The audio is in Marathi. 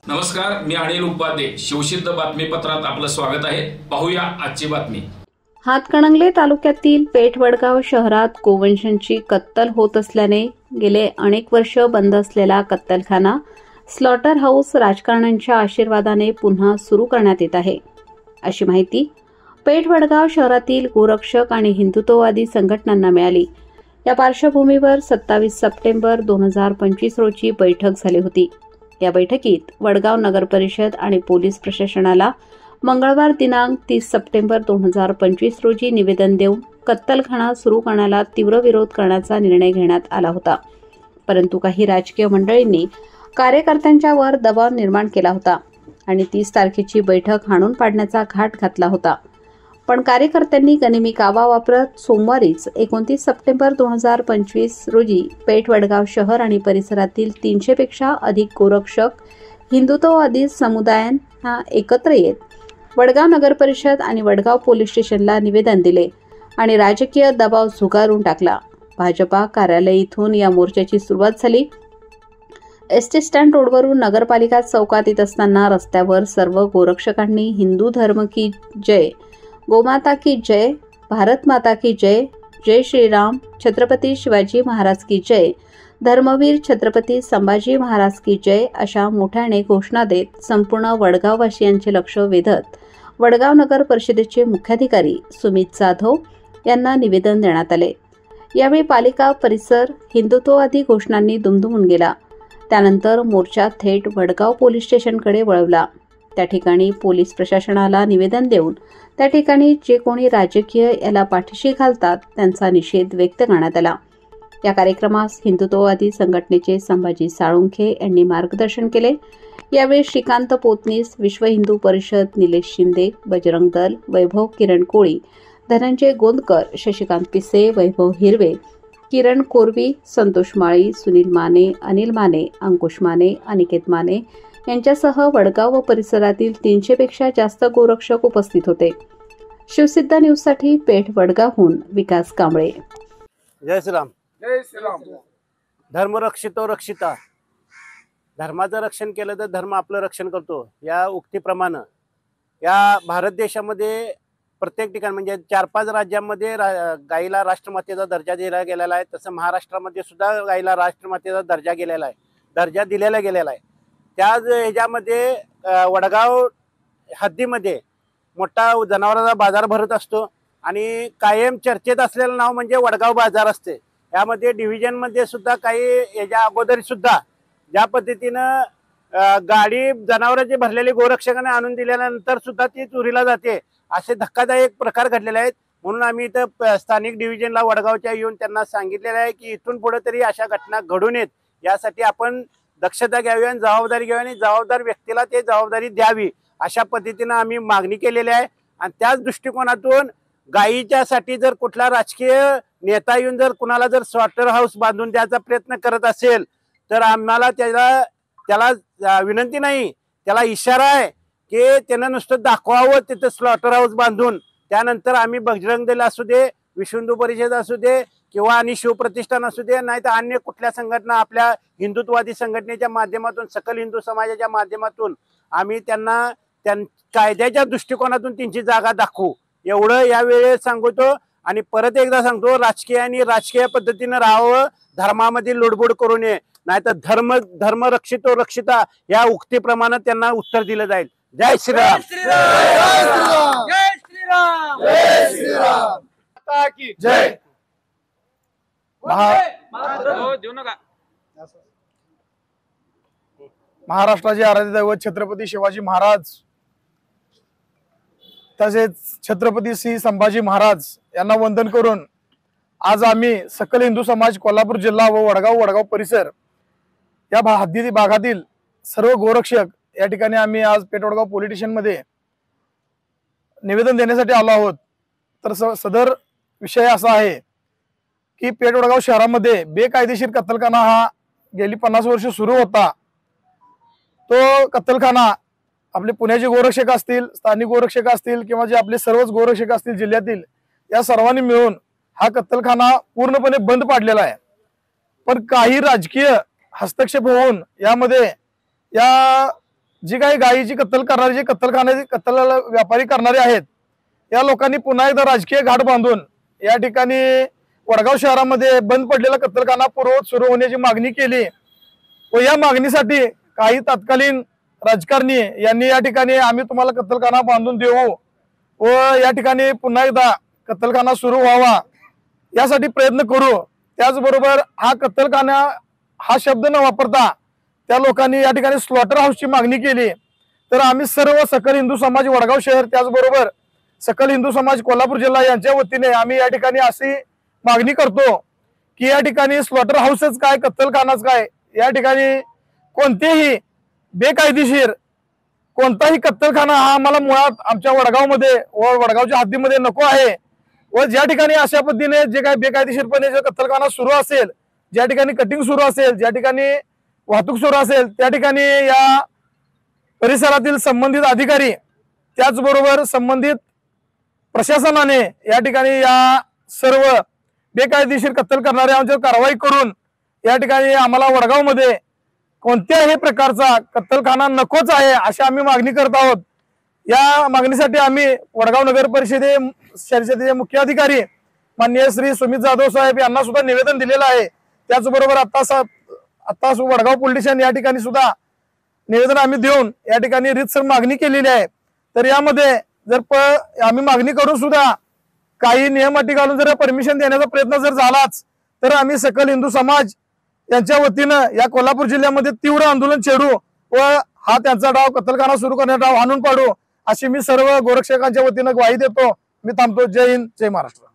नमस्कार, मी अनिल उपाध्ये. शिवसिद्ध बातमीपत्रात आपलं स्वागत आहे. पाहूया आजची बातमी. हातकणंगले तालुक्यातील पेठवडगाव शहरात गोवंशांची कत्तल होत असल्याने गेले अनेक वर्ष बंद असलेला कत्तलखाना स्लॉटर हाऊस राजकारण्यांच्या आशीर्वादाने पुन्हा सुरू करण्यात येत आहे, अशी माहिती पेठवडगाव शहरातील गोरक्षक आणि हिंदुत्ववादी संघटनांना मिळाली. या पार्श्वभूमीवर 27 सप्टेंबर 2025 रोजी बैठक झाली होती. या बैठकीत वडगाव नगरपरिषद आणि पोलीस प्रशासनाला मंगळवार दिनांक 30 सप्टेंबर 2025 रोजी निवेदन देऊन कत्तलखाना सुरू करण्याला तीव्र विरोध करण्याचा निर्णय घेण्यात आला होता. परंतु काही राजकीय मंडळींनी कार्यकर्त्यांच्यावर दबाव निर्माण केला होता आणि 30 तारखेची बैठक हाणून पाडण्याचा घाट घातला होता. पण कार्यकर्त्यांनी गनिमी कावा वापरत सोमवारीच 29 सप्टेंबर 2025 रोजी पेठवडगाव शहर आणि परिसरातील 300 पेक्षा अधिक गोरक्षक हिंदुत्ववादी समुदायांना एकत्र येत वडगाव नगरपरिषद आणि वडगाव पोलीस स्टेशनला निवेदन दिले आणि राजकीय दबाव झुगारून टाकला. भाजपा कार्यालय इथून या मोर्चाची सुरुवात झाली. एसटी स्टँड रोडवरून नगरपालिका चौकात येत असताना रस्त्यावर सर्व गोरक्षकांनी हिंदू धर्म की जय, गोमाता की जय, भारत माता की जय, जय श्रीराम, छत्रपती शिवाजी महाराज की जय, धर्मवीर छत्रपती संभाजी महाराज की जय अशा मोठ्याने घोषणा देत संपूर्ण वडगाववासियांचे लक्ष वेधत वडगाव नगर परिषदेचे मुख्याधिकारी सुमित जाधव यांना निवेदन देण्यात आले. यावेळी पालिका परिसर हिंदुत्ववादी घोषणांनी दुमदुमून गेला. त्यानंतर मोर्चा थेट वडगाव पोलीस स्टेशनकडे वळवला. त्या ठिकाणी पोलीस प्रशासनाला निवेदन देऊन त्या ठिकाणी जे कोणी राजकीय याला पाठीशी घालतात त्यांचा निषेध व्यक्त करण्यात आला. या कार्यक्रमास हिंदुत्ववादी संघटनेचे संभाजी साळुंखे यांनी मार्गदर्शन केले. यावेळी श्रीकांत पोतनीस, विश्व हिंदू परिषद निलेश शिंदे, बजरंग दल, वैभव किरण कोळी, धनंजय गोंदकर, शशिकांत पिसे, वैभव हिरवे, किरण कोरवी, संतोष माळी, सुनील माने, अनिल माने, अंकुश माने, अनिकेत माने यांच्यासह वडगाव व परिसरातील 300 पेक्षा जास्त गोरक्षक उपस्थित होते. शिवसिद्ध न्यूजसाठी पेठ वडगावहून विकास कांबळे. जय श्रीराम. जय श्रीराम. धर्म रक्षितो रक्षिता. धर्माचं रक्षण केलं तर धर्म आपलं रक्षण करतो या उक्तीप्रमाणे या भारत देशामध्ये प्रत्येक ठिकाणी म्हणजे 4-5 राज्यांमध्ये गाईला राष्ट्रमातेचा दर्जा दिला गेलेला आहे. तसं महाराष्ट्रामध्ये सुद्धा गाईला राष्ट्रमातेचा दर्जा दिलेला गेलेला आहे. त्याच ह्याच्यामध्ये वडगाव हद्दीमध्ये मोठा जनावरांचा बाजार भरत असतो आणि कायम चर्चेत असलेलं नाव म्हणजे वडगाव बाजार असते. यामध्ये डिव्हिजनमध्ये सुद्धा काही याच्या अगोदर सुद्धा ज्या पद्धतीनं गाडी जनावरांची भरलेली गोरक्षकाने आणून दिल्यानंतर सुद्धा ती चोरीला जाते असे धक्कादायक प्रकार घडलेले आहेत. म्हणून आम्ही इथं स्थानिक डिव्हिजनला वडगावच्या येऊन त्यांना सांगितलेलं आहे की इथून पुढे तरी अशा घटना घडू नयेत यासाठी आपण दक्षता घ्यावी आणि जबाबदारी घ्यावी आणि जबाबदार व्यक्तीला ते जबाबदारी द्यावी अशा पद्धतीनं आम्ही मागणी केलेली आहे. आणि त्याच दृष्टिकोनातून गायीच्यासाठी जर कुठला राजकीय नेता येऊन जर कुणाला जर स्लॉटर हाऊस बांधून द्यायचा प्रयत्न करत असेल तर आम्हाला त्याला विनंती नाही, त्याला इशारा आहे की त्यानं नुसतं दाखवावं तिथं स्लॉटर हाऊस बांधून. त्यानंतर आम्ही बजरंग दल असू दे, विश्व हिंदू परिषद असू दे किंवा आणि शिवप्रतिष्ठान असू दे, नाही तर अन्य कुठल्या संघटना आपल्या हिंदुत्ववादी संघटनेच्या माध्यमातून सकल हिंदू समाजाच्या माध्यमातून आम्ही त्यांना कायद्याच्या दृष्टिकोनातून त्यांची जागा दाखवू एवढं यावेळेस सांगतो. आणि परत एकदा सांगतो, राजकीय पद्धतीनं राहावं, धर्मामध्ये लुडबुड करू नये, नाहीतर धर्म रक्षितो रक्षिता या उक्तीप्रमाणे त्यांना उत्तर दिलं जाईल. जय श्रीराम. जय श्रीराम. जय श्रीराम. माता की जय. महाराष्ट्राचे आराध्य दैवत छत्रपती शिवाजी महाराज तसेच छत्रपती श्री संभाजी महाराज यांना वंदन करून आज आम्ही सकल हिंदू समाज कोल्हापूर जिल्हा व वडगाव परिसर या हद्दी भागातील सर्व गोरक्षक या ठिकाणी आम्ही आज पेठवडगाव पोलीस स्टेशन मध्ये निवेदन देण्यासाठी आलो आहोत. तर सदर विषय असा आहे की पेठवडगाव शहरामध्ये बेकायदेशीर कत्तलखाना हा गेली 50 वर्ष सुरू होता. तो कत्तलखाना आपले पुण्याचे गोरक्षक असतील, स्थानिक गोरक्षक असतील किंवा जे आपले सर्वच गोरक्षक असतील जिल्ह्यातील, या सर्वांनी मिळून हा कत्तलखाना पूर्णपणे बंद पाडलेला आहे. पण काही राजकीय हस्तक्षेप होऊन यामध्ये या जी काही गायीची कत्तल करणारे, जे कत्तल व्यापारी करणारे आहेत, या लोकांनी पुन्हा एकदा राजकीय घाट बांधून या ठिकाणी वडगाव शहरामध्ये बंद पडलेला कत्तलखाना पूर्ववत सुरू होण्याची मागणी केली व या मागणीसाठी काही तत्कालीन राजकारणी यांनी या ठिकाणी आम्ही तुम्हाला कत्तलखाना बांधून देऊ व या ठिकाणी पुन्हा एकदा कत्तलखाना सुरू व्हावा यासाठी प्रयत्न करू। त्याचबरोबर हा कत्तलखाना हा शब्द न वापरता त्या लोकांनी या ठिकाणी स्लॉटर हाऊसची मागणी केली। तर आम्ही सर्व सकल हिंदू समाज वडगाव शहर त्याचबरोबर सकल हिंदू समाज कोल्हापूर जिल्हा यांच्या वतीने आम्ही या ठिकाणी अशी मागणी करतो की या ठिकाणी स्लॉटर हाऊसच काय, कत्तलखानाच काय, या ठिकाणी कोणतेही बेकायदेशीर कोणताही कत्तलखाना हा आम्हाला मुळात आमच्या वडगावमध्ये व वडगावच्या हद्दीमध्ये नको आहे व ज्या ठिकाणी अशा पद्धतीने जे काही बेकायदेशीरपणे जे कत्तलखाना सुरू असेल, ज्या ठिकाणी कटिंग सुरू असेल, ज्या ठिकाणी वाहतूक सुरू असेल, त्या ठिकाणी या परिसरातील संबंधित अधिकारी त्याचबरोबर संबंधित प्रशासनाने या ठिकाणी या सर्व बेकायदेशीर कत्तल करणाऱ्यांवर कारवाई करून या ठिकाणी आम्हाला वडगावमध्ये कोणत्याही प्रकारचा कत्तलखाना नकोच आहे अशी आम्ही मागणी करत आहोत। या मागणीसाठी आम्ही वडगाव नगर परिषदेचे मुख्य अधिकारी माननीय श्री सुमित जाधव साहेब यांना सुद्धा निवेदन दिलेलं आहे। त्याचबरोबर आता वडगाव पोलीस स्टेशन या ठिकाणी सुद्धा निवेदन आम्ही देऊन या ठिकाणी रीतसर मागणी केलेली आहे। तर यामध्ये जर आम्ही मागणी करून सुद्धा काही नियम अटी घालून जर परमिशन देण्याचा प्रयत्न जर झालाच तर आम्ही सकल हिंदू समाज यांच्या वतीनं या कोल्हापूर जिल्ह्यामध्ये तीव्र आंदोलन छेडू व हा त्यांचा डाव कत्तलखाना सुरू करण्याचा डाव हाणून पाडू अशी मी सर्व गोरक्षकांच्या वतीनं ग्वाही देतो। मी थांबतो। जय हिंद, जय महाराष्ट्र।